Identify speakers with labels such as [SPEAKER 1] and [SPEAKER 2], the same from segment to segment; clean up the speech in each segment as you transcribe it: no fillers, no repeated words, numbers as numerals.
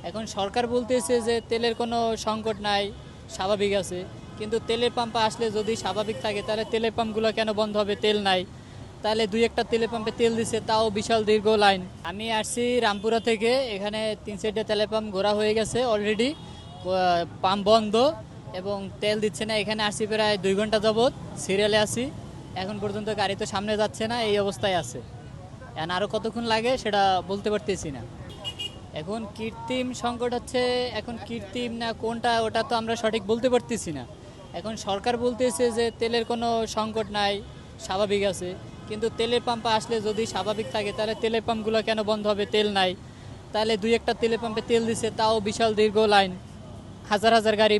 [SPEAKER 1] এখন সরকার বলতেছে যে তেলের কোনো সংকট নাই, স্বাভাবিক আছে। কিন্তু তেলের পাম্পে আসলে যদি স্বাভাবিক থাকে তাহলে তেলের পাম্পগুলো কেন বন্ধ হবে? তেল নাই, তাহলে দুই একটা তেলের পাম্পে তেল দিছে, তাও বিশাল দীর্ঘ লাইন। আমি আসছি রামপুরা থেকে, এখানে 3-4টে তেলের পাম্প ঘোরা হয়ে গেছে অলরেডি, পাম্প বন্ধ এবং তেল দিচ্ছে না। এখানে আসছি প্রায় 2 ঘন্টা যাবৎ, সিরিয়ালে আছি, এখন পর্যন্ত গাড়ি তো সামনে যাচ্ছে না, এই অবস্থায় আছে। এখন আরও কতক্ষণ লাগে সেটা বলতে পারতেছি না। এখন কৃত্রিম সংকট হচ্ছে, এখন কৃত্রিম না কোনটা ওটা তো আমরা সঠিক বলতে পারতেছি না। এখন সরকার বলতেছে যে তেলের কোনো সংকট নাই, স্বাভাবিক আছে। কিন্তু তেলের পাম্পে আসলে যদি স্বাভাবিক থাকে তাহলে তেলের পাম্পগুলো কেন বন্ধ হবে? তেল নাই, তাহলে দুই একটা তেলের পাম্পে তেল দিছে, তাও বিশাল দীর্ঘ লাইন, হাজার হাজার গাড়ি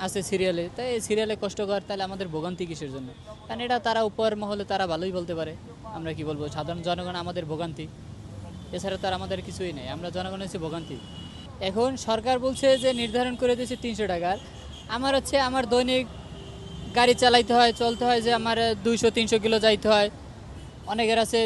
[SPEAKER 1] আছে সিরিয়ালে। তাই এই সিরিয়ালে কষ্টকর, তাহলে আমাদের ভোগান্তি কিসের জন্য? কারণ এটা তারা উপর মহলে তারা ভালোই বলতে পারে, আমরা কি বলবো, সাধারণ জনগণ আমাদের ভোগান্তি, এছাড়া তো আর আমাদের কিছুই নেই, আমরা জনগণ হচ্ছে ভোগান্তি। এখন সরকার বলছে যে নির্ধারণ করে দিয়েছে 300 টাকার। আমার হচ্ছে আমার দৈনিক গাড়ি চালাইতে হয়, চলতে হয়, যে আমার 200-300 কিলো যাইতে হয়, অনেকের আছে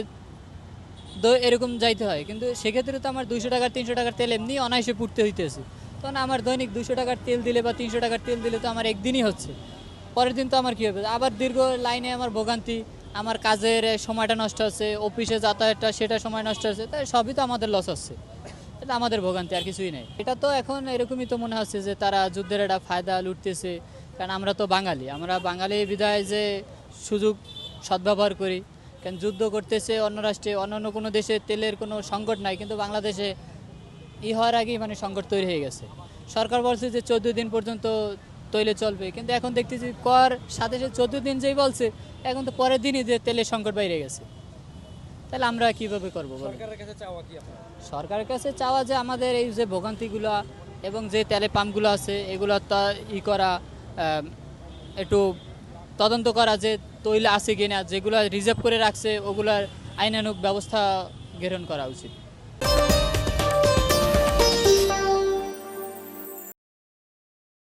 [SPEAKER 1] এরকম যাইতে হয়। কিন্তু সেক্ষেত্রে তো আমার 200 টাকার 300 টাকার তেল এমনি অনায়াসে পুড়তে হইতেছে। তখন আমার দৈনিক 200 টাকার তেল দিলে বা 300 টাকার তেল দিলে তো আমার একদিনই হচ্ছে, পরের দিন তো আমার কী হবে? আবার দীর্ঘ লাইনে আমার ভোগান্তি, আমার কাজের সময়টা নষ্ট হচ্ছে, অফিসে যাতায়াতটা সেটা সময় নষ্ট হচ্ছে, তাই সবই তো আমাদের লস হচ্ছে। এটা আমাদের ভোগান্তি, আর কিছুই নেই। এটা তো এখন এরকমই তো মনে হচ্ছে যে তারা যুদ্ধের একটা ফায়দা লুটতেছে। কারণ আমরা তো বাঙালি, আমরা বাঙালি বিধায় যে সুযোগ সদ্ব্যবহার করি। কারণ যুদ্ধ করতেছে অন্য রাষ্ট্রে, অন্য কোনো দেশে তেলের কোনো সংকট নাই, কিন্তু বাংলাদেশে হওয়ার আগেই মানে সংকট তৈরি হয়ে গেছে। সরকার বলছে যে 14 দিন পর্যন্ত তৈলে চলবে, কিন্তু এখন দেখতেছি কর সাথে সাথে 14 দিন যেই বলছে, এখন তো পরের দিনই যে তেলের সংকট বাইরে গেছে। তাহলে আমরা কিভাবে করবো বলো? সরকারের কাছে চাওয়া যে আমাদের এই যে ভোগান্তিগুলো এবং যে তেলের পাম্পগুলো আছে এগুলো তা করা, একটু তদন্ত করা, যে তৈল আছে কিনা, যেগুলো রিজার্ভ করে রাখছে ওগুলার আইনানুগ ব্যবস্থা গ্রহণ করা উচিত।